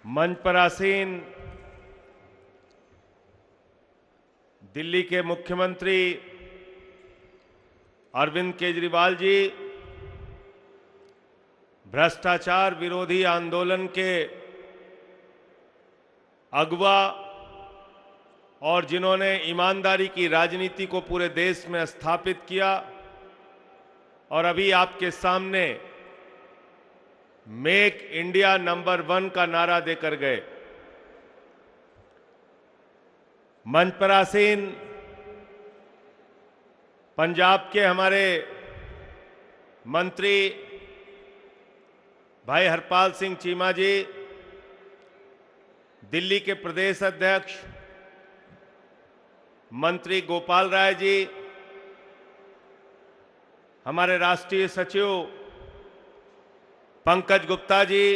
मंच पर आसीन दिल्ली के मुख्यमंत्री अरविंद केजरीवाल जी, भ्रष्टाचार विरोधी आंदोलन के अगवा और जिन्होंने ईमानदारी की राजनीति को पूरे देश में स्थापित किया और अभी आपके सामने मेक इंडिया नंबर 1 का नारा देकर गए। मंच पर आसीन पंजाब के हमारे मंत्री भाई हरपाल सिंह चीमा जी, दिल्ली के प्रदेश अध्यक्ष मंत्री गोपाल राय जी, हमारे राष्ट्रीय सचिव पंकज गुप्ता जी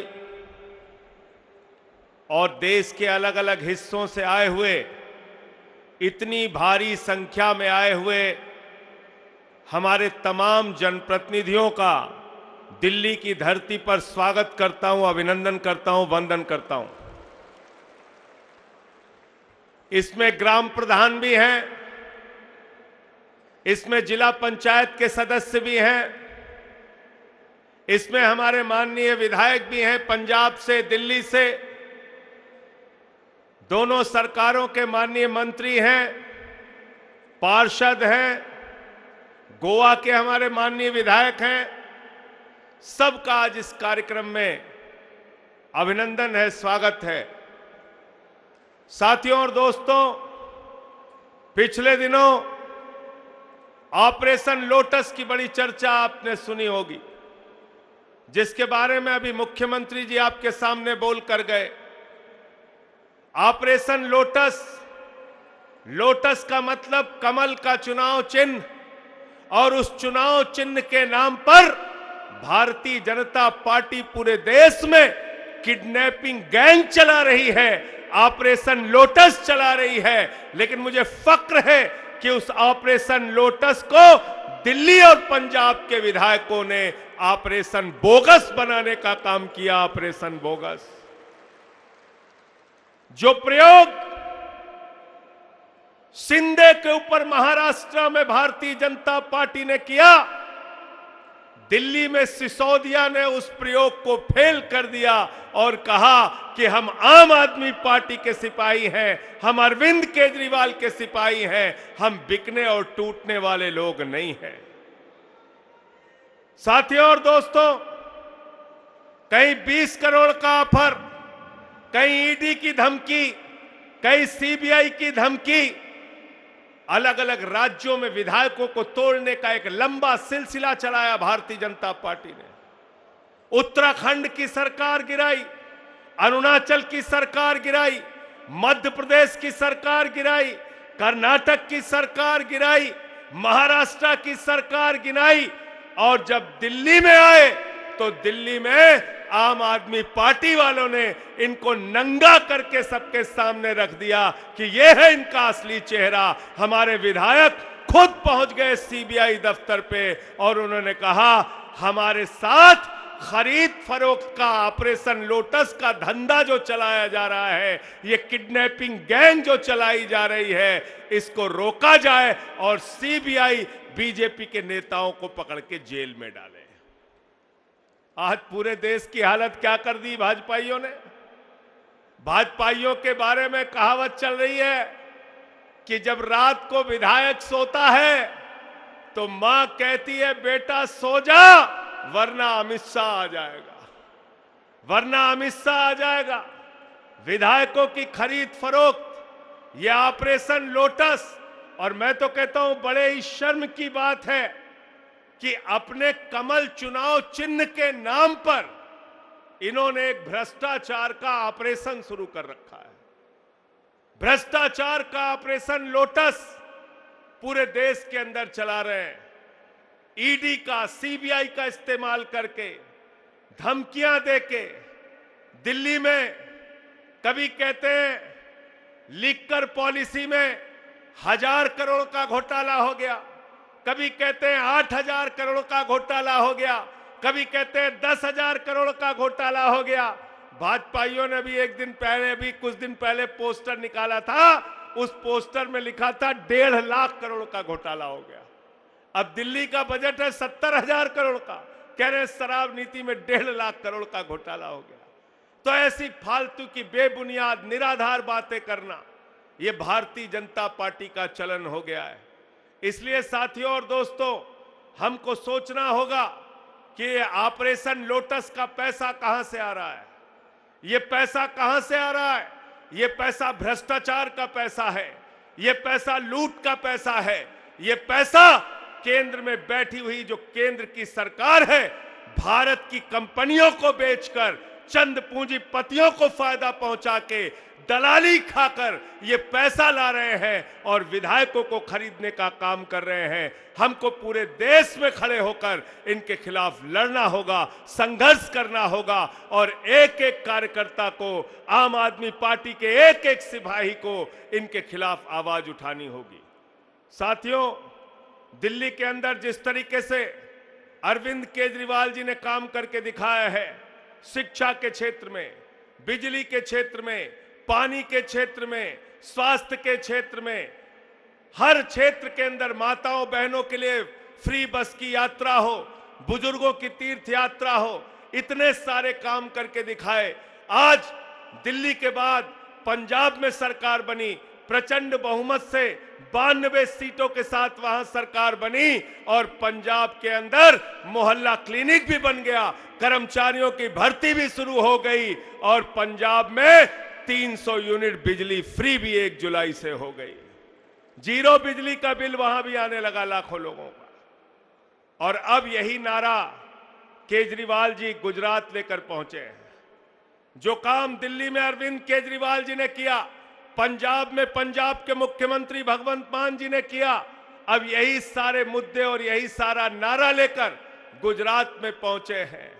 और देश के अलग अलग हिस्सों से आए हुए, इतनी भारी संख्या में आए हुए हमारे तमाम जनप्रतिनिधियों का दिल्ली की धरती पर स्वागत करता हूं, अभिनंदन करता हूं, वंदन करता हूं। इसमें ग्राम प्रधान भी हैं, इसमें जिला पंचायत के सदस्य भी हैं, इसमें हमारे माननीय विधायक भी हैं, पंजाब से, दिल्ली से, दोनों सरकारों के माननीय मंत्री हैं, पार्षद हैं, गोवा के हमारे माननीय विधायक हैं। सबका आज इस कार्यक्रम में अभिनंदन है, स्वागत है। साथियों और दोस्तों, पिछले दिनों ऑपरेशन लोटस की बड़ी चर्चा आपने सुनी होगी, जिसके बारे में अभी मुख्यमंत्री जी आपके सामने बोल कर गए। ऑपरेशन लोटस, लोटस का मतलब कमल का चुनाव चिन्ह, और उस चुनाव चिन्ह के नाम पर भारतीय जनता पार्टी पूरे देश में किडनैपिंग गैंग चला रही है, ऑपरेशन लोटस चला रही है। लेकिन मुझे फक्र है कि उस ऑपरेशन लोटस को दिल्ली और पंजाब के विधायकों ने ऑपरेशन बोगस बनाने का काम किया। ऑपरेशन बोगस, जो प्रयोग शिंदे के ऊपर महाराष्ट्र में भारतीय जनता पार्टी ने किया, दिल्ली में सिसोदिया ने उस प्रयोग को फेल कर दिया और कहा कि हम आम आदमी पार्टी के सिपाही हैं, हम अरविंद केजरीवाल के सिपाही हैं, हम बिकने और टूटने वाले लोग नहीं हैं। साथियों और दोस्तों, कहीं 20 करोड़ का ऑफर, कहीं ईडी की धमकी, कहीं सीबीआई की धमकी, अलग अलग राज्यों में विधायकों को तोड़ने का एक लंबा सिलसिला चलाया भारतीय जनता पार्टी ने। उत्तराखंड की सरकार गिराई, अरुणाचल की सरकार गिराई, मध्य प्रदेश की सरकार गिराई, कर्नाटक की सरकार गिराई, महाराष्ट्र की सरकार गिराई, और जब दिल्ली में आए तो दिल्ली में आम आदमी पार्टी वालों ने इनको नंगा करके सबके सामने रख दिया कि यह है इनका असली चेहरा। हमारे विधायक खुद पहुंच गए सीबीआई दफ्तर पे और उन्होंने कहा, हमारे साथ खरीद फरोख्त का ऑपरेशन लोटस का धंधा जो चलाया जा रहा है, ये किडनैपिंग गैंग जो चलाई जा रही है, इसको रोका जाए और सीबीआई बीजेपी के नेताओं को पकड़ के जेल में डाले। आज पूरे देश की हालत क्या कर दी भाजपाइयों ने। भाजपाइयों के बारे में कहावत चल रही है कि जब रात को विधायक सोता है तो मां कहती है, बेटा सो जा वरना अमित शाह आ जाएगा, वरना अमित शाह आ जाएगा। विधायकों की खरीद फरोख्त, यह ऑपरेशन लोटस, और मैं तो कहता हूं बड़े ही शर्म की बात है कि अपने कमल चुनाव चिन्ह के नाम पर इन्होंने एक भ्रष्टाचार का ऑपरेशन शुरू कर रखा है। भ्रष्टाचार का ऑपरेशन लोटस पूरे देश के अंदर चला रहे हैं। ईडी का, सीबीआई का इस्तेमाल करके, धमकियां देके, दिल्ली में कभी कहते हैं लिकर पॉलिसी में 1000 करोड़ का घोटाला हो गया, कभी कहते हैं 8000 करोड़ का घोटाला हो गया, कभी कहते हैं 10,000 करोड़ का घोटाला हो गया। भाजपाइयों ने भी कुछ दिन पहले पोस्टर निकाला था। उस पोस्टर में लिखा था 1.5 लाख करोड़ का घोटाला हो गया। अब दिल्ली का बजट है 70,000 करोड़ का, कह रहे शराब नीति में 1.5 लाख करोड़ का घोटाला हो गया। तो ऐसी फालतू की बेबुनियाद निराधार बातें करना, यह भारतीय जनता पार्टी का चलन हो गया है। इसलिए साथियों और दोस्तों, हमको सोचना होगा कि ये ऑपरेशन लोटस का पैसा कहां से आ रहा है, ये पैसा कहां से आ रहा है। ये पैसा भ्रष्टाचार का पैसा है, ये पैसा लूट का पैसा है, ये पैसा केंद्र में बैठी हुई जो केंद्र की सरकार है, भारत की कंपनियों को बेचकर चंद पूंजीपतियों को फायदा पहुंचा के दलाली खाकर ये पैसा ला रहे हैं और विधायकों को खरीदने का काम कर रहे हैं। हमको पूरे देश में खड़े होकर इनके खिलाफ लड़ना होगा, संघर्ष करना होगा और एक एक कार्यकर्ता को, आम आदमी पार्टी के एक एक सिपाही को इनके खिलाफ आवाज उठानी होगी। साथियों, दिल्ली के अंदर जिस तरीके से अरविंद केजरीवाल जी ने काम करके दिखाया है, शिक्षा के क्षेत्र में, बिजली के क्षेत्र में, पानी के क्षेत्र में, स्वास्थ्य के क्षेत्र में, हर क्षेत्र के अंदर माताओं बहनों के लिए फ्री बस की यात्रा हो, बुजुर्गों की तीर्थ यात्रा हो, इतने सारे काम करके दिखाए। आज दिल्ली के बाद पंजाब में सरकार बनी, प्रचंड बहुमत से 92 सीटों के साथ वहां सरकार बनी और पंजाब के अंदर मोहल्ला क्लिनिक भी बन गया, कर्मचारियों की भर्ती भी शुरू हो गई और पंजाब में 300 यूनिट बिजली फ्री भी 1 जुलाई से हो गई। जीरो बिजली का बिल वहां भी आने लगा लाखों लोगों का। और अब यही नारा केजरीवाल जी गुजरात लेकर पहुंचे हैं। जो काम दिल्ली में अरविंद केजरीवाल जी ने किया, पंजाब में पंजाब के मुख्यमंत्री भगवंत मान जी ने किया, अब यही सारे मुद्दे और यही सारा नारा लेकर गुजरात में पहुंचे हैं।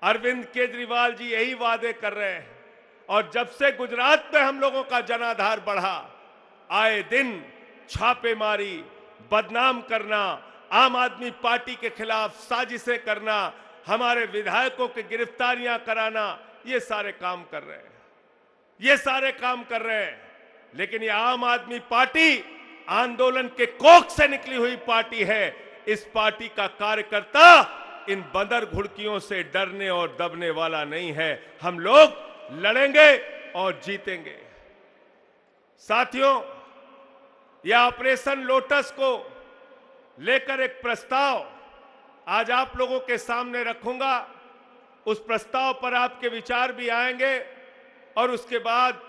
अरविंद केजरीवाल जी यही वादे कर रहे हैं और जब से गुजरात में हम लोगों का जनाधार बढ़ा, आए दिन छापेमारी, बदनाम करना, आम आदमी पार्टी के खिलाफ साजिशें करना, हमारे विधायकों की गिरफ्तारियां कराना, ये सारे काम कर रहे हैं, ये सारे काम कर रहे हैं। लेकिन ये आम आदमी पार्टी आंदोलन के कोख से निकली हुई पार्टी है। इस पार्टी का कार्यकर्ता इन बंदर घुड़कियों से डरने और दबने वाला नहीं है। हम लोग लड़ेंगे और जीतेंगे। साथियों, यह ऑपरेशन लोटस को लेकर एक प्रस्ताव आज आप लोगों के सामने रखूंगा। उस प्रस्ताव पर आपके विचार भी आएंगे और उसके बाद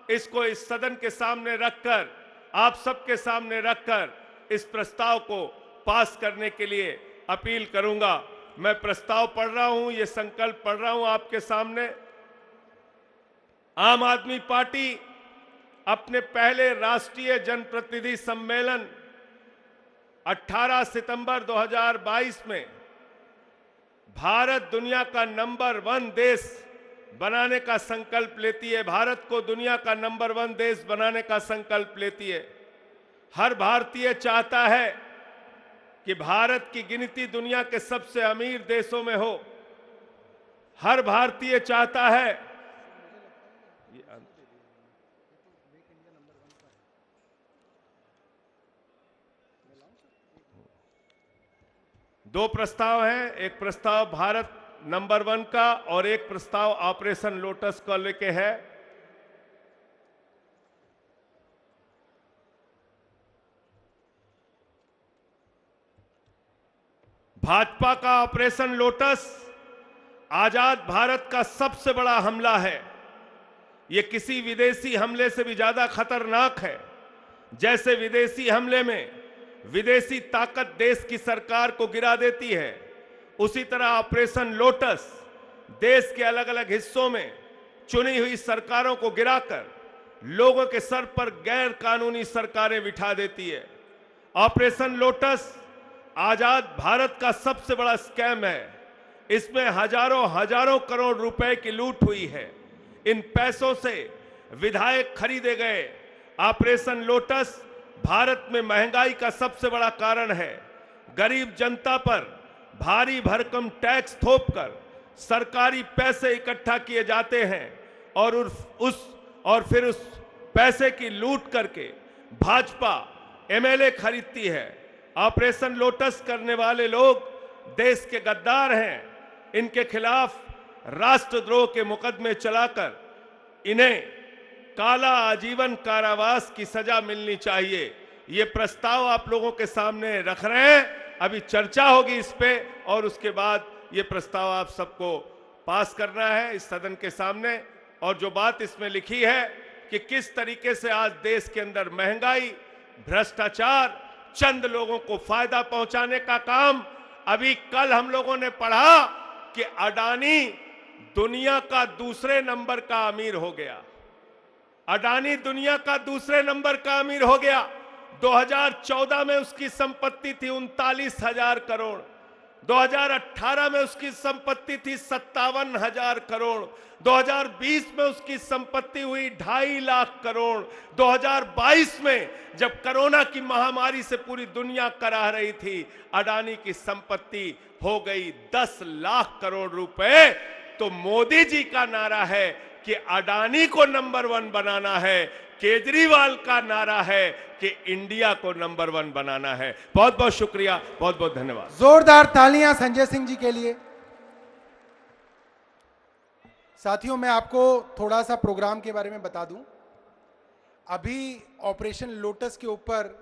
इसको इस सदन के सामने रखकर, आप सबके सामने रखकर इस प्रस्ताव को पास करने के लिए अपील करूंगा। मैं प्रस्ताव पढ़ रहा हूं, ये संकल्प पढ़ रहा हूं आपके सामने। आम आदमी पार्टी अपने पहले राष्ट्रीय जनप्रतिनिधि सम्मेलन 18 सितंबर 2022 में भारत दुनिया का नंबर 1 देश बनाने का संकल्प लेती है। भारत को दुनिया का नंबर 1 देश बनाने का संकल्प लेती है। हर भारतीय चाहता है कि भारत की गिनती दुनिया के सबसे अमीर देशों में हो। हर भारतीय चाहता है। दो प्रस्ताव हैं, एक प्रस्ताव भारत नंबर 1 का और एक प्रस्ताव ऑपरेशन लोटस को लेके है। भाजपा का ऑपरेशन लोटस आजाद भारत का सबसे बड़ा हमला है। यह किसी विदेशी हमले से भी ज्यादा खतरनाक है। जैसे विदेशी हमले में विदेशी ताकत देश की सरकार को गिरा देती है, उसी तरह ऑपरेशन लोटस देश के अलग अलग हिस्सों में चुनी हुई सरकारों को गिराकर लोगों के सर पर गैर कानूनी सरकारें बिठा देती है। ऑपरेशन लोटस आजाद भारत का सबसे बड़ा स्कैम है। इसमें हजारों करोड़ रुपए की लूट हुई है। इन पैसों से विधायक खरीदे गए। ऑपरेशन लोटस भारत में महंगाई का सबसे बड़ा कारण है। गरीब जनता पर भारी भरकम टैक्स थोपकर सरकारी पैसे इकट्ठा किए जाते हैं और फिर उस पैसे की लूट करके भाजपा एमएलए खरीदती है। ऑपरेशन लोटस करने वाले लोग देश के गद्दार हैं। इनके खिलाफ राष्ट्रद्रोह के मुकदमे चलाकर इन्हें काला आजीवन कारावास की सजा मिलनी चाहिए। ये प्रस्ताव आप लोगों के सामने रख रहे हैं। अभी चर्चा होगी इस पे और उसके बाद ये प्रस्ताव आप सबको पास करना है इस सदन के सामने। और जो बात इसमें लिखी है कि किस तरीके से आज देश के अंदर महंगाई, भ्रष्टाचार, चंद लोगों को फायदा पहुंचाने का काम, अभी कल हम लोगों ने पढ़ा कि अडानी दुनिया का दूसरे नंबर का अमीर हो गया। अडानी दुनिया का दूसरे नंबर का अमीर हो गया। 2014 में उसकी संपत्ति थी 39,000 करोड़, 2018 में उसकी संपत्ति थी 57,000 करोड़, 2020 में उसकी संपत्ति हुई 2.5 लाख करोड़, 2022 में जब कोरोना की महामारी से पूरी दुनिया कराह रही थी, अडानी की संपत्ति हो गई 10 लाख करोड़ रुपए। तो मोदी जी का नारा है कि अडानी को नंबर 1 बनाना है, केजरीवाल का नारा है कि इंडिया को नंबर 1 बनाना है। बहुत बहुत शुक्रिया, बहुत बहुत धन्यवाद। जोरदार तालियां संजय सिंह जी के लिए। साथियों, मैं आपको थोड़ा सा प्रोग्राम के बारे में बता दूं। अभी ऑपरेशन लोटस के ऊपर